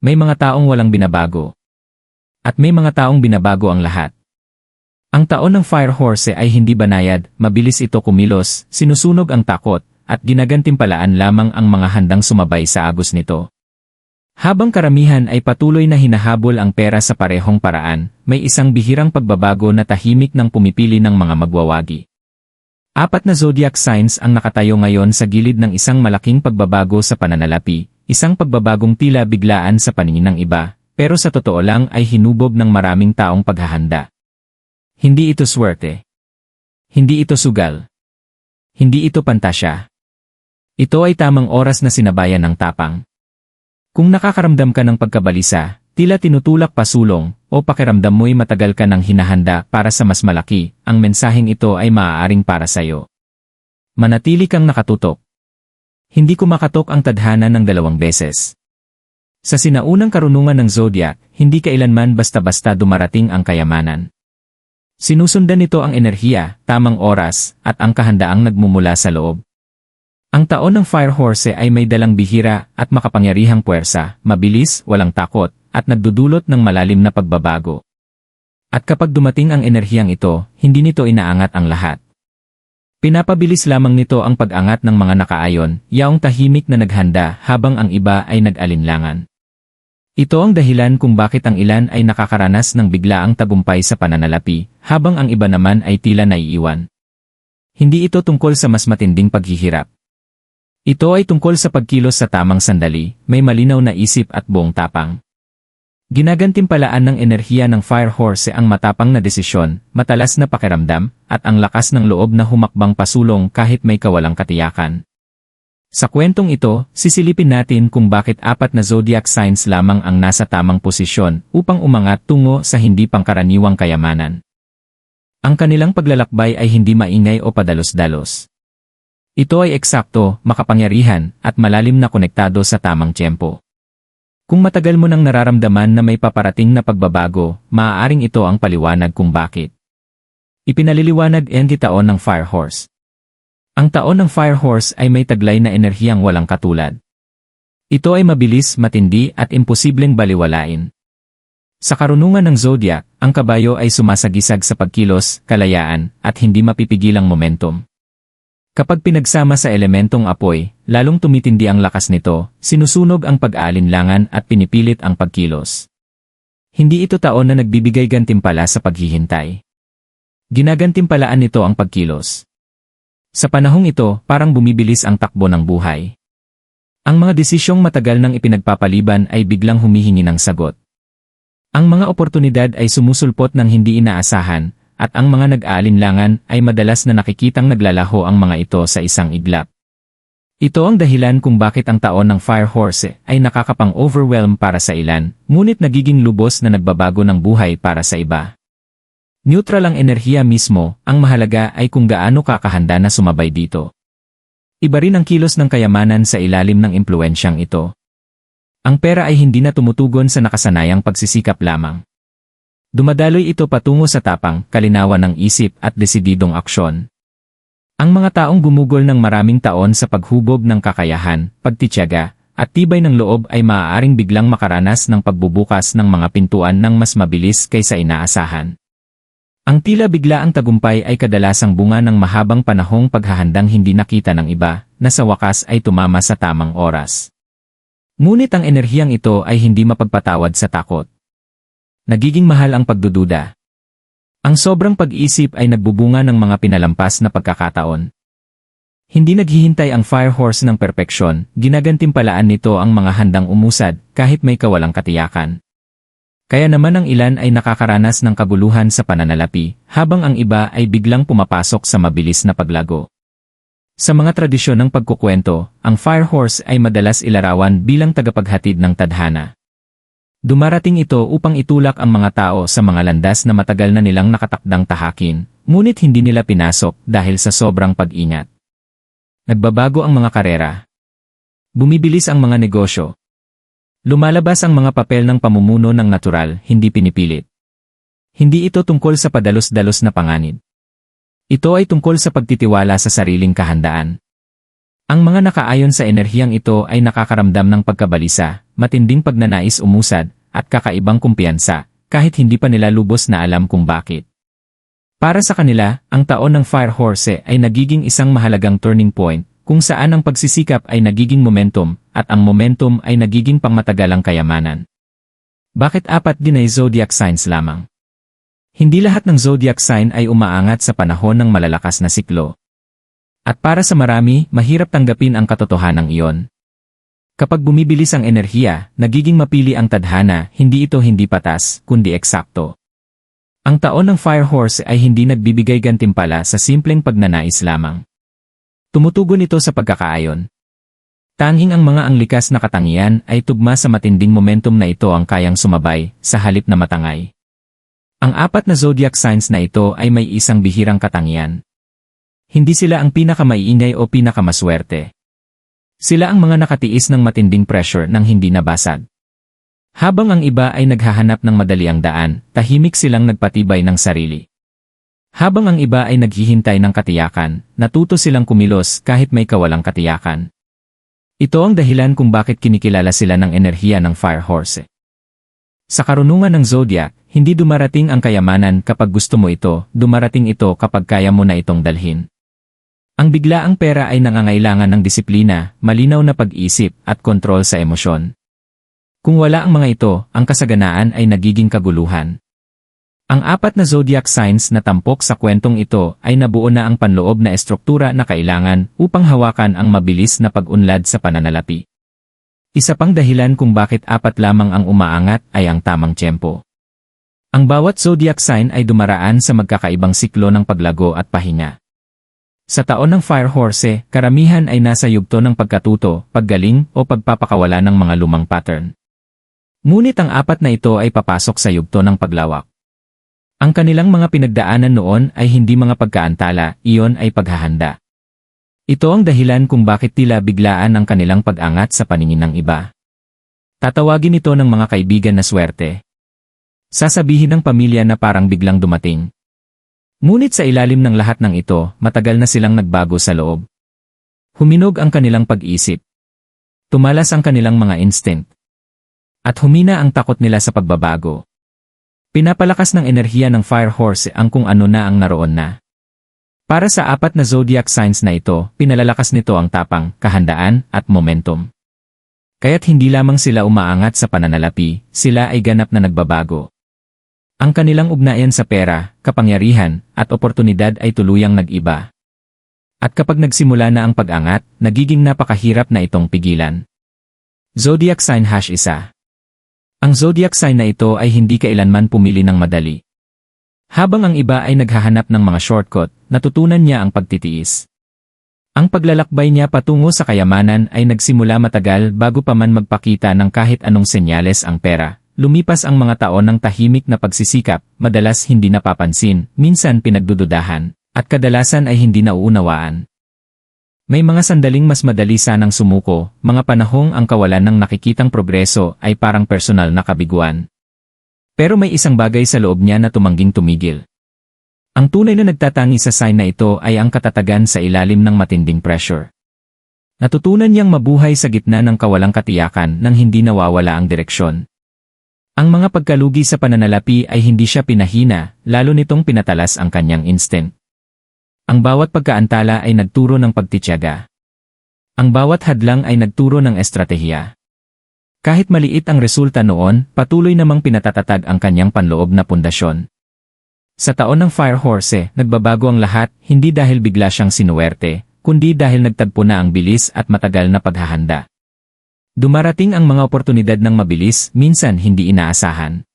May mga taong walang binabago. At may mga taong binabago ang lahat. Ang taon ng Fire Horse ay hindi banayad, mabilis ito kumilos, sinusunog ang takot, at ginagantimpalaan lamang ang mga handang sumabay sa agos nito. Habang karamihan ay patuloy na hinahabol ang pera sa parehong paraan, may isang bihirang pagbabago na tahimik ng pumipili ng mga magwawagi. 4 na zodiac signs ang nakatayo ngayon sa gilid ng isang malaking pagbabago sa pananalapi, isang pagbabagong tila biglaan sa paningin ng iba, pero sa totoo lang ay hinubog ng maraming taong paghahanda. Hindi ito swerte. Hindi ito sugal. Hindi ito pantasya. Ito ay tamang oras na sinabayan ng tapang. Kung nakakaramdam ka ng pagkabalisa, tila tinutulak pasulong, o pakiramdam mo'y matagal ka nang hinahanda para sa mas malaki, ang mensaheng ito ay maaaring para sa'yo. Manatili kang nakatutok. Hindi kumakatok ang tadhana ng 2 beses. Sa sinaunang karunungan ng zodiac, hindi kailanman basta-basta dumarating ang kayamanan. Sinusundan nito ang enerhiya, tamang oras, at ang kahandaang nagmumula sa loob. Ang taon ng Fire Horse ay may dalang bihira at makapangyarihang puwersa, mabilis, walang takot, at nagdudulot ng malalim na pagbabago. At kapag dumating ang enerhiyang ito, hindi nito inaangat ang lahat. Pinapabilis lamang nito ang pag-angat ng mga nakaayon, yaong tahimik na naghanda habang ang iba ay nag-alinlangan. Ito ang dahilan kung bakit ang ilan ay nakakaranas ng biglaang tagumpay sa pananalapi, habang ang iba naman ay tila naiiwan. Hindi ito tungkol sa mas matinding paghihirap. Ito ay tungkol sa pagkilos sa tamang sandali, may malinaw na isip at buong tapang. Ginagantimpalaan ng enerhiya ng Fire Horse ang matapang na desisyon, matalas na pakiramdam, at ang lakas ng loob na humakbang pasulong kahit may kawalang katiyakan. Sa kwentong ito, sisilipin natin kung bakit 4 na zodiac signs lamang ang nasa tamang posisyon upang umangat tungo sa hindi pangkaraniwang kayamanan. Ang kanilang paglalakbay ay hindi maingay o padalos-dalos. Ito ay eksakto, makapangyarihan, at malalim na konektado sa tamang tiyempo. Kung matagal mo nang nararamdaman na may paparating na pagbabago, maaaring ito ang paliwanag kung bakit. Ipinaliliwanag ang taon ng Fire Horse. Ang taon ng Fire Horse ay may taglay na enerhiyang walang katulad. Ito ay mabilis, matindi, at imposibleng baliwalain. Sa karunungan ng zodiac, ang kabayo ay sumasagisag sa pagkilos, kalayaan, at hindi mapipigilang momentum. Kapag pinagsama sa elementong apoy, lalong tumitindi ang lakas nito, sinusunog ang pag-aalinlangan at pinipilit ang pagkilos. Hindi ito taon na nagbibigay gantimpala sa paghihintay. Ginagantimpalaan nito ang pagkilos. Sa panahong ito, parang bumibilis ang takbo ng buhay. Ang mga desisyong matagal nang ipinagpapaliban ay biglang humihingi ng sagot. Ang mga oportunidad ay sumusulpot ng hindi inaasahan, at ang mga nag-aalinlangan ay madalas na nakikitang naglalaho ang mga ito sa isang iglap. Ito ang dahilan kung bakit ang taon ng Fire Horse ay nakakapang-overwhelm para sa ilan, ngunit nagiging lubos na nagbabago ng buhay para sa iba. Neutral ang enerhiya mismo, ang mahalaga ay kung gaano kakahanda na sumabay dito. Iba rin ang kilos ng kayamanan sa ilalim ng impluensyang ito. Ang pera ay hindi na tumutugon sa nakasanayang pagsisikap lamang. Dumadaloy ito patungo sa tapang, kalinawan ng isip at desididong aksyon. Ang mga taong gumugol ng maraming taon sa paghubog ng kakayahan, pagtitiyaga, at tibay ng loob ay maaaring biglang makaranas ng pagbubukas ng mga pintuan ng mas mabilis kaysa inaasahan. Ang tila biglaang tagumpay ay kadalasang bunga ng mahabang panahong paghahandang hindi nakita ng iba, na sa wakas ay tumama sa tamang oras. Ngunit ang enerhiyang ito ay hindi mapagpatawad sa takot. Nagiging mahal ang pagdududa. Ang sobrang pag-iisip ay nagbubunga ng mga pinalampas na pagkakataon. Hindi naghihintay ang Fire Horse ng perpeksyon, ginagantimpalaan nito ang mga handang umusad kahit may kawalang katiyakan. Kaya naman ang ilan ay nakakaranas ng kaguluhan sa pananalapi, habang ang iba ay biglang pumapasok sa mabilis na paglago. Sa mga tradisyon ng pagkukwento, ang Fire Horse ay madalas ilarawan bilang tagapaghatid ng tadhana. Dumarating ito upang itulak ang mga tao sa mga landas na matagal na nilang nakatakdang tahakin, ngunit hindi nila pinasok dahil sa sobrang pag-ingat. Nagbabago ang mga karera. Bumibilis ang mga negosyo. Lumalabas ang mga papel ng pamumuno ng natural, hindi pinipilit. Hindi ito tungkol sa padalos-dalos na panganib. Ito ay tungkol sa pagtitiwala sa sariling kahandaan. Ang mga nakaayon sa enerhiyang ito ay nakakaramdam ng pagkabalisa, matinding pagnanais umusad, at kakaibang kumpiyansa, kahit hindi pa nila lubos na alam kung bakit. Para sa kanila, ang taon ng Fire Horse ay nagiging isang mahalagang turning point, kung saan ang pagsisikap ay nagiging momentum, at ang momentum ay nagiging pangmatagalang kayamanan. Bakit 4 din ay zodiac signs lamang? Hindi lahat ng zodiac sign ay umaangat sa panahon ng malalakas na siklo. At para sa marami, mahirap tanggapin ang katotohanan iyon. Kapag bumibilis ang enerhiya, nagiging mapili ang tadhana, hindi ito hindi patas, kundi eksakto. Ang taon ng Fire Horse ay hindi nagbibigay gantimpala sa simpleng pagnanais lamang. Tumutugon ito sa pagkakaayon. Tanging ang mga anglikas na katangian ay tugma sa matinding momentum na ito ang kayang sumabay, sa halip na matangay. Ang 4 na zodiac signs na ito ay may isang bihirang katangian. Hindi sila ang pinakamaiingay o pinakamaswerte. Sila ang mga nakatiis ng matinding pressure nang hindi nabasag. Habang ang iba ay naghahanap ng madaliang daan, tahimik silang nagpatibay ng sarili. Habang ang iba ay naghihintay ng katiyakan, natuto silang kumilos kahit may kawalang katiyakan. Ito ang dahilan kung bakit kinikilala sila ng enerhiya ng Fire Horse. Sa karunungan ng zodiac, hindi dumarating ang kayamanan kapag gusto mo ito, dumarating ito kapag kaya mo na itong dalhin. Ang biglaang pera ay nangangailangan ng disiplina, malinaw na pag-isip, at kontrol sa emosyon. Kung wala ang mga ito, ang kasaganaan ay nagiging kaguluhan. Ang 4 na zodiac signs na tampok sa kwentong ito ay nabuo na ang panloob na estruktura na kailangan upang hawakan ang mabilis na pag-unlad sa pananalapi. Isa pang dahilan kung bakit 4 lamang ang umaangat ay ang tamang tiyempo. Ang bawat zodiac sign ay dumaraan sa magkakaibang siklo ng paglago at pahinga. Sa taon ng Fire Horse, karamihan ay nasa yugto ng pagkatuto, paggaling o pagpapakawala ng mga lumang pattern. Ngunit ang 4 na ito ay papasok sa yugto ng paglawak. Ang kanilang mga pinagdaanan noon ay hindi mga pagkaantala, iyon ay paghahanda. Ito ang dahilan kung bakit tila biglaan ang kanilang pag-angat sa paningin ng iba. Tatawagin ito ng mga kaibigan na swerte. Sasabihin ng pamilya na parang biglang dumating. Ngunit sa ilalim ng lahat ng ito, matagal na silang nagbago sa loob. Huminog ang kanilang pag-isip. Tumalas ang kanilang mga instinct. At humina ang takot nila sa pagbabago. Pinapalakas ng enerhiya ng Fire Horse ang kung ano na ang naroon na. Para sa 4 na zodiac signs na ito, pinalalakas nito ang tapang, kahandaan, at momentum. Kaya't hindi lamang sila umaangat sa pananalapi, sila ay ganap na nagbabago. Ang kanilang ugnayan sa pera, kapangyarihan, at oportunidad ay tuluyang nag-iba. At kapag nagsimula na ang pag-angat, nagiging napakahirap na itong pigilan. Zodiac sign #1. Ang zodiac sign na ito ay hindi kailanman pumili ng madali. Habang ang iba ay naghahanap ng mga shortcut, natutunan niya ang pagtitiis. Ang paglalakbay niya patungo sa kayamanan ay nagsimula matagal bago pa man magpakita ng kahit anong senyales ang pera. Lumipas ang mga taon ng tahimik na pagsisikap, madalas hindi napapansin, minsan pinagdududahan, at kadalasan ay hindi nauunawaan. May mga sandaling mas madali sanang sumuko, mga panahong ang kawalan ng nakikitang progreso ay parang personal na kabiguan. Pero may isang bagay sa loob niya na tumangging tumigil. Ang tunay na nagtatangi sa sign na ito ay ang katatagan sa ilalim ng matinding pressure. Natutunan niyang mabuhay sa gitna ng kawalang katiyakan nang hindi nawawala ang direksyon. Ang mga pagkalugi sa pananalapi ay hindi siya pinahina, lalo nitong pinatalas ang kanyang instinct. Ang bawat pagkaantala ay nagturo ng pagtitiyaga. Ang bawat hadlang ay nagturo ng estratehiya. Kahit maliit ang resulta noon, patuloy namang pinatatatag ang kanyang panloob na pundasyon. Sa taon ng Fire Horse, nagbabago ang lahat, hindi dahil bigla siyang sinuwerte, kundi dahil nagtagpo na ang bilis at matagal na paghahanda. Dumarating ang mga oportunidad ng mabilis, minsan hindi inaasahan.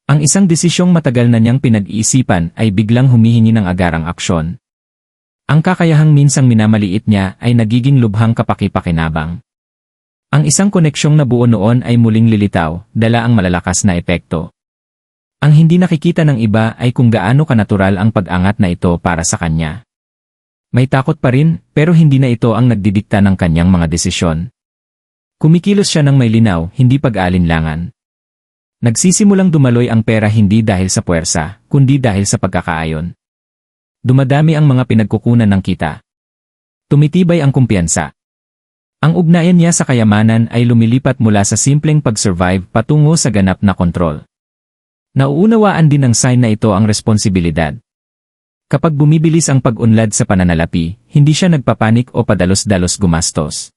Ang isang desisyong matagal na niyang pinag-iisipan ay biglang humihingi ng agarang aksyon. Ang kakayahang minsang minamaliit niya ay nagiging lubhang kapaki-pakinabang. Ang isang koneksyong nabuo noon ay muling lilitaw, dala ang malalakas na epekto. Ang hindi nakikita ng iba ay kung gaano kanatural ang pag-angat na ito para sa kanya. May takot pa rin, pero hindi na ito ang nagdidikta ng kanyang mga desisyon. Kumikilos siya ng may linaw, hindi pag-alinlangan. Nagsisimulang dumaloy ang pera hindi dahil sa puwersa, kundi dahil sa pagkakaayon. Dumadami ang mga pinagkukunan ng kita. Tumitibay ang kumpiyansa. Ang ugnayan niya sa kayamanan ay lumilipat mula sa simpleng pag-survive patungo sa ganap na kontrol. Nauunawaan din ng sign na ito ang responsibilidad. Kapag bumibilis ang pag-unlad sa pananalapi, hindi siya nagpapanik o padalos-dalos gumastos.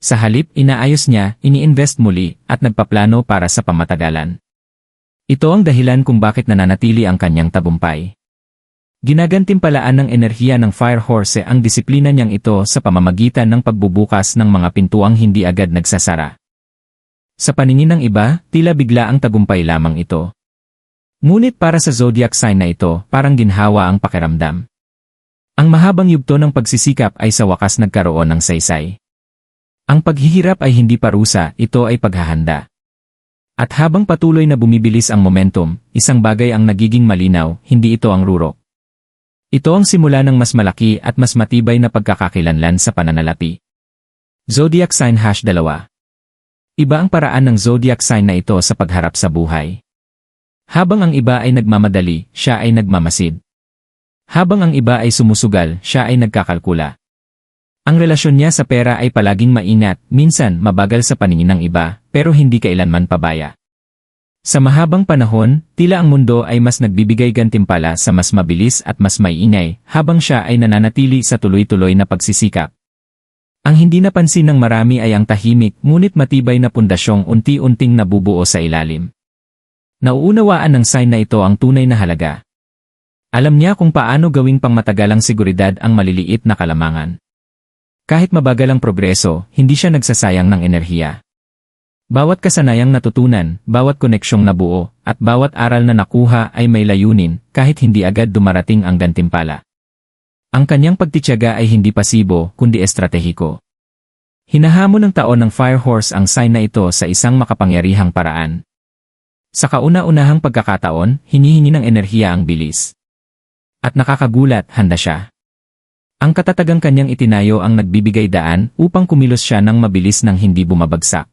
Sa halip, inaayos niya, ini-invest muli, at nagpaplano para sa pamatagalan. Ito ang dahilan kung bakit nananatili ang kanyang tagumpay. Ginagantimpalaan ng enerhiya ng Fire Horse ang disiplina niyang ito sa pamamagitan ng pagbubukas ng mga pintuang hindi agad nagsasara. Sa paningin ng iba, tila bigla ang tagumpay lamang ito. Ngunit para sa zodiac sign na ito, parang ginhawa ang pakiramdam. Ang mahabang yugto ng pagsisikap ay sa wakas nagkaroon ng saysay. Ang paghihirap ay hindi parusa, ito ay paghahanda. At habang patuloy na bumibilis ang momentum, isang bagay ang nagiging malinaw, hindi ito ang rurok. Ito ang simula ng mas malaki at mas matibay na pagkakakilanlan sa pananalapi. Zodiac sign #2. Iba ang paraan ng zodiac sign na ito sa pagharap sa buhay. Habang ang iba ay nagmamadali, siya ay nagmamasid. Habang ang iba ay sumusugal, siya ay nagkakalkula. Ang relasyon niya sa pera ay palaging maingat, minsan mabagal sa paningin ng iba, pero hindi kailanman pabaya. Sa mahabang panahon, tila ang mundo ay mas nagbibigay gantimpala sa mas mabilis at mas maiingay, habang siya ay nananatili sa tuloy-tuloy na pagsisikap. Ang hindi napansin ng marami ay ang tahimik ngunit matibay na pundasyong unti-unting nabubuo sa ilalim. Nauunawaan ng sign na ito ang tunay na halaga. Alam niya kung paano gawing pangmatagalang seguridad ang maliliit na kalamangan. Kahit mabagal ang progreso, hindi siya nagsasayang ng enerhiya. Bawat kasanayang natutunan, bawat koneksyong nabuo, at bawat aral na nakuha ay may layunin, kahit hindi agad dumarating ang gantimpala. Ang kanyang pagtitiyaga ay hindi pasibo, kundi estratehiko. Hinahamon ng taon ng Fire Horse ang sign na ito sa isang makapangyarihang paraan. Sa kauna-unahang pagkakataon, hinihingi ng enerhiya ang bilis. At nakakagulat, handa siya. Ang katatagang kanyang itinayo ang nagbibigay daan upang kumilos siya ng mabilis nang hindi bumabagsak.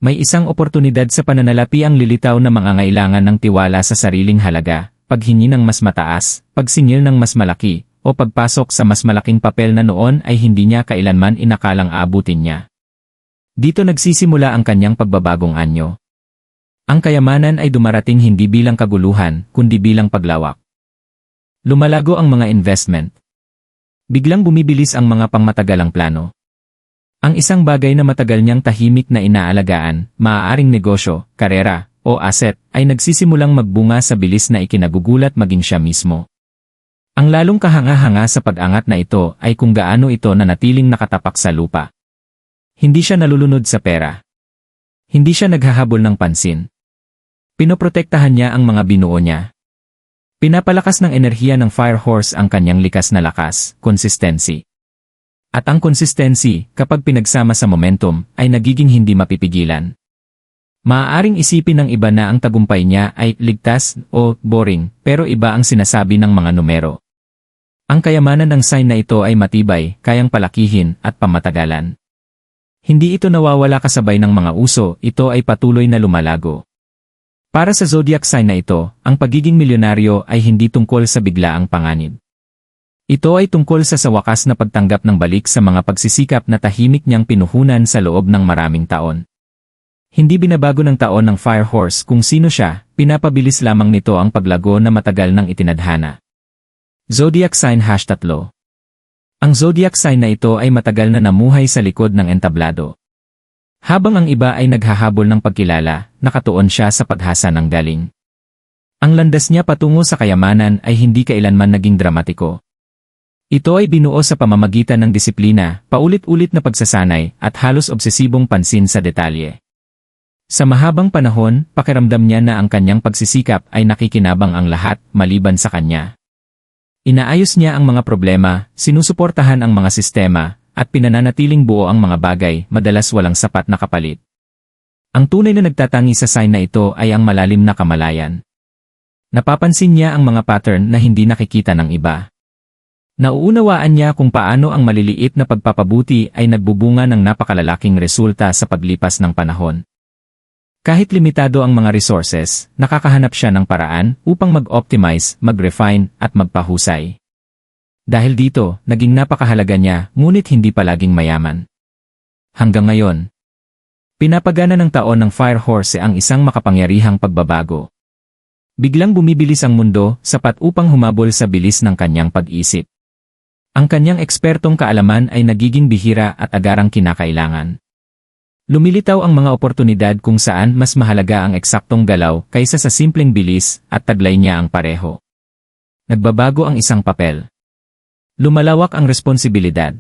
May isang oportunidad sa pananalapi ang lilitaw na mangangailangan ng tiwala sa sariling halaga, paghingi ng mas mataas, pagsingil ng mas malaki, o pagpasok sa mas malaking papel na noon ay hindi niya kailanman inakalang aabutin niya. Dito nagsisimula ang kanyang pagbabagong anyo. Ang kayamanan ay dumarating hindi bilang kaguluhan, kundi bilang paglawak. Lumalago ang mga investment. Biglang bumibilis ang mga pangmatagalang plano. Ang isang bagay na matagal niyang tahimik na inaalagaan, maaaring negosyo, karera, o asset, ay nagsisimulang magbunga sa bilis na ikinagugulat maging siya mismo. Ang lalong kahanga-hanga sa pag-angat na ito ay kung gaano ito nanatiling nakatapak sa lupa. Hindi siya nalulunod sa pera. Hindi siya naghahabol ng pansin. Pinoprotektahan niya ang mga binuo niya. Pinapalakas ng enerhiya ng Fire Horse ang kanyang likas na lakas, consistency. At ang consistency, kapag pinagsama sa momentum, ay nagiging hindi mapipigilan. Maaaring isipin ng iba na ang tagumpay niya ay ligtas o boring, pero iba ang sinasabi ng mga numero. Ang kayamanan ng sign na ito ay matibay, kayang palakihin, at pamatagalan. Hindi ito nawawala kasabay ng mga uso, ito ay patuloy na lumalago. Para sa zodiac sign na ito, ang pagiging milyonaryo ay hindi tungkol sa biglaang panganib. Ito ay tungkol sa wakas na pagtanggap ng balik sa mga pagsisikap na tahimik niyang pinuhunan sa loob ng maraming taon. Hindi binabago ng taon ng Fire Horse kung sino siya, pinapabilis lamang nito ang paglago na matagal nang itinadhana. Zodiac sign #3. Ang zodiac sign na ito ay matagal na namuhay sa likod ng entablado. Habang ang iba ay naghahabol ng pagkilala, nakatuon siya sa paghasa ng galing. Ang landas niya patungo sa kayamanan ay hindi kailanman naging dramatiko. Ito ay binuo sa pamamagitan ng disiplina, paulit-ulit na pagsasanay, at halos obsesibong pansin sa detalye. Sa mahabang panahon, pakiramdam niya na ang kanyang pagsisikap ay nakikinabang ang lahat, maliban sa kanya. Inaayos niya ang mga problema, sinusuportahan ang mga sistema, at pinananatiling buo ang mga bagay, madalas walang sapat na kapalit. Ang tunay na nagtatangi sa sign na ito ay ang malalim na kamalayan. Napapansin niya ang mga pattern na hindi nakikita ng iba. Nauunawaan niya kung paano ang maliliit na pagpapabuti ay nagbubunga ng napakalalaking resulta sa paglipas ng panahon. Kahit limitado ang mga resources, nakakahanap siya ng paraan upang mag-optimize, mag-refine, at magpahusay. Dahil dito, naging napakahalaga niya, ngunit hindi palaging mayaman. Hanggang ngayon, pinapagana ng taon ng Fire Horse ang isang makapangyarihang pagbabago. Biglang bumibilis ang mundo, sapat upang humabol sa bilis ng kanyang pag-isip. Ang kanyang ekspertong kaalaman ay nagiging bihira at agarang kinakailangan. Lumilitaw ang mga oportunidad kung saan mas mahalaga ang eksaktong galaw kaysa sa simpleng bilis at taglay niya ang pareho. Nagbabago ang isang papel. Lumalawak ang responsibilidad.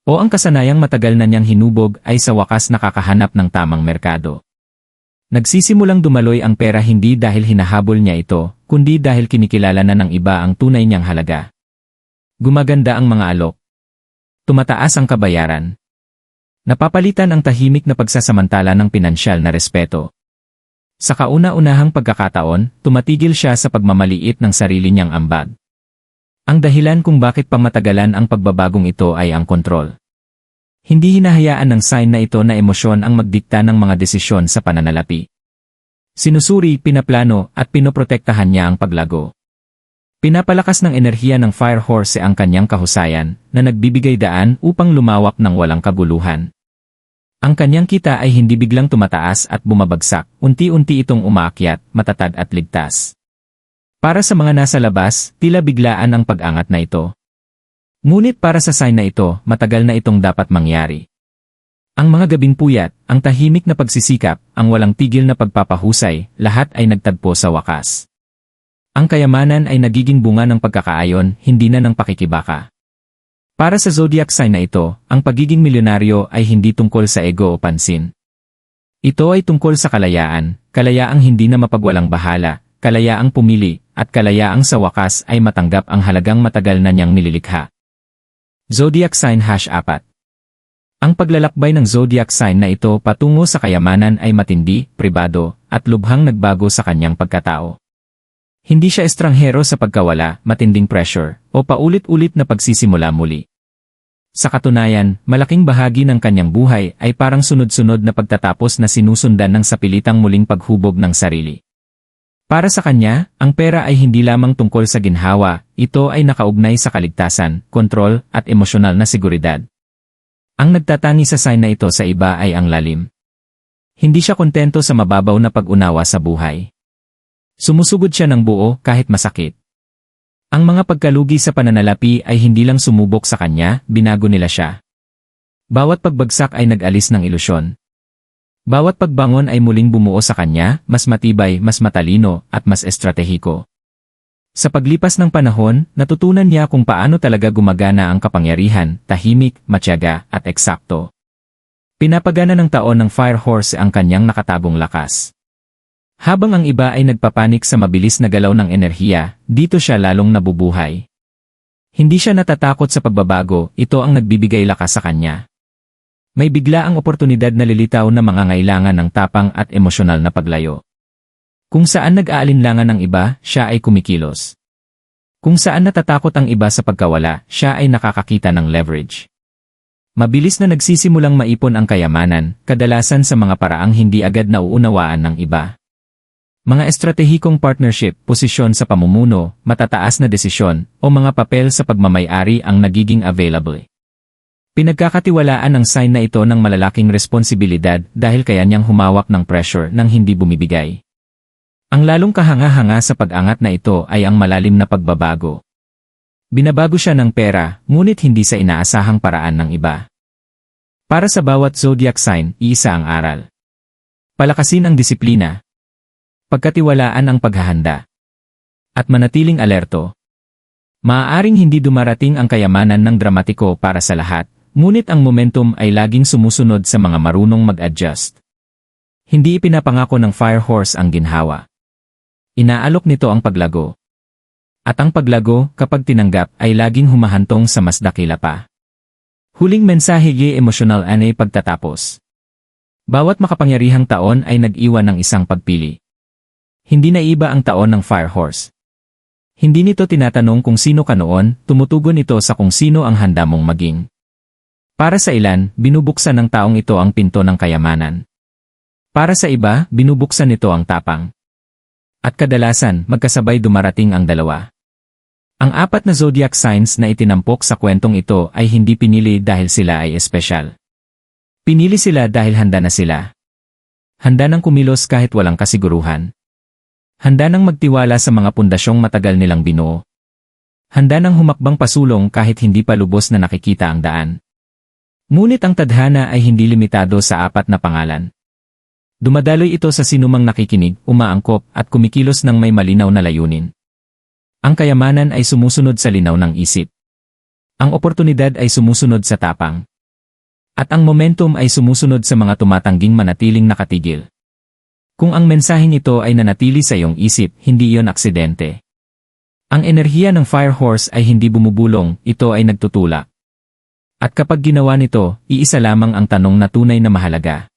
O ang kasanayang matagal na niyang hinubog ay sa wakas nakakahanap ng tamang merkado. Nagsisimulang dumaloy ang pera hindi dahil hinahabol niya ito, kundi dahil kinikilala na ng iba ang tunay niyang halaga. Gumaganda ang mga alok. Tumataas ang kabayaran. Napapalitan ang tahimik na pagsasamantala ng pinansyal na respeto. Sa kauna-unahang pagkakataon, tumatigil siya sa pagmamaliit ng sarili niyang ambag. Ang dahilan kung bakit pamatagalan ang pagbabagong ito ay ang kontrol. Hindi hinahayaan ng sign na ito na emosyon ang magdikta ng mga desisyon sa pananalapi. Sinusuri, pinaplano, at pinoprotektahan niya ang paglago. Pinapalakas ng enerhiya ng Fire Horse ang kanyang kahusayan na nagbibigay daan upang lumawak ng walang kaguluhan. Ang kanyang kita ay hindi biglang tumataas at bumabagsak, unti-unti itong umaakyat, matatag at ligtas. Para sa mga nasa labas, tila biglaan ang pag-angat na ito. Ngunit para sa sign na ito, matagal na itong dapat mangyari. Ang mga gabing puyat, ang tahimik na pagsisikap, ang walang tigil na pagpapahusay, lahat ay nagtagpo sa wakas. Ang kayamanan ay nagiging bunga ng pagkakaayon, hindi na ng pakikibaka. Para sa zodiac sign na ito, ang pagiging milyonaryo ay hindi tungkol sa ego o pansin. Ito ay tungkol sa kalayaan, kalayaang hindi na mapagwalang bahala, kalayaang pumili, at kalayaang sa wakas ay matanggap ang halagang matagal na niyang nililikha. Zodiac sign #4. Ang paglalakbay ng zodiac sign na ito patungo sa kayamanan ay matindi, pribado, at lubhang nagbago sa kanyang pagkatao. Hindi siya estranghero sa pagkawala, matinding pressure, o paulit-ulit na pagsisimula muli. Sa katunayan, malaking bahagi ng kanyang buhay ay parang sunod-sunod na pagtatapos na sinusundan ng sapilitang muling paghubog ng sarili. Para sa kanya, ang pera ay hindi lamang tungkol sa ginhawa, ito ay nakaugnay sa kaligtasan, kontrol, at emosyonal na seguridad. Ang nagtatangi sa sign na ito sa iba ay ang lalim. Hindi siya kontento sa mababaw na pag-unawa sa buhay. Sumusugod siya ng buo kahit masakit. Ang mga pagkalugi sa pananalapi ay hindi lang sumubok sa kanya, binago nila siya. Bawat pagbagsak ay nag-alis ng ilusyon. Bawat pagbangon ay muling bumuo sa kanya, mas matibay, mas matalino, at mas estratehiko. Sa paglipas ng panahon, natutunan niya kung paano talaga gumagana ang kapangyarihan, tahimik, matyaga, at eksakto. Pinapagana ng taon ng Fire Horse ang kanyang nakatagong lakas. Habang ang iba ay nagpapanik sa mabilis na galaw ng enerhiya, dito siya lalong nabubuhay. Hindi siya natatakot sa pagbabago, ito ang nagbibigay lakas sa kanya. May bigla ang oportunidad na lilitaw na mangangailangan ng tapang at emosyonal na paglayo. Kung saan nag-aalinlangan ng iba, siya ay kumikilos. Kung saan natatakot ang iba sa pagkawala, siya ay nakakakita ng leverage. Mabilis na nagsisimulang maipon ang kayamanan, kadalasan sa mga paraang hindi agad nauunawaan ng iba. Mga estratehikong partnership, posisyon sa pamumuno, matataas na desisyon, o mga papel sa pagmamay-ari ang nagiging available. Pinagkakatiwalaan ang sign na ito ng malalaking responsibilidad dahil kaya niyang humawak ng pressure nang hindi bumibigay. Ang lalong kahanga-hanga sa pag-angat na ito ay ang malalim na pagbabago. Binabago siya ng pera, ngunit hindi sa inaasahang paraan ng iba. Para sa bawat zodiac sign, iisa ang aral. Palakasin ang disiplina. Pagkatiwalaan ang paghahanda. At manatiling alerto. Maaaring hindi dumarating ang kayamanan ng dramatiko para sa lahat. Ngunit ang momentum ay laging sumusunod sa mga marunong mag-adjust. Hindi ipinapangako ng Fire Horse ang ginhawa. Inaalok nito ang paglago. At ang paglago, kapag tinanggap, ay laging humahantong sa mas dakila pa. Huling mensahe emosyonal anay pagtatapos. Bawat makapangyarihang taon ay nag-iwan ng isang pagpili. Hindi na iba ang taon ng Fire Horse. Hindi nito tinatanong kung sino ka noon, tumutugon ito sa kung sino ang handa mong maging. Para sa ilan, binubuksan ng taong ito ang pinto ng kayamanan. Para sa iba, binubuksan nito ang tapang. At kadalasan, magkasabay dumarating ang dalawa. Ang 4 na zodiac signs na itinampok sa kwentong ito ay hindi pinili dahil sila ay espesyal. Pinili sila dahil handa na sila. Handa nang kumilos kahit walang kasiguruhan. Handa nang magtiwala sa mga pundasyong matagal nilang binuo. Handa nang humakbang pasulong kahit hindi pa lubos na nakikita ang daan. Ngunit ang tadhana ay hindi limitado sa 4 na pangalan. Dumadaloy ito sa sinumang nakikinig, umaangkop, at kumikilos ng may malinaw na layunin. Ang kayamanan ay sumusunod sa linaw ng isip. Ang oportunidad ay sumusunod sa tapang. At ang momentum ay sumusunod sa mga tumatangging manatiling nakatigil. Kung ang mensaheng ito ay nanatili sa iyong isip, hindi iyon aksidente. Ang enerhiya ng Fire Horse ay hindi bumubulong, ito ay nagtutulak. At kapag ginawa nito, iisa lamang ang tanong na tunay na mahalaga.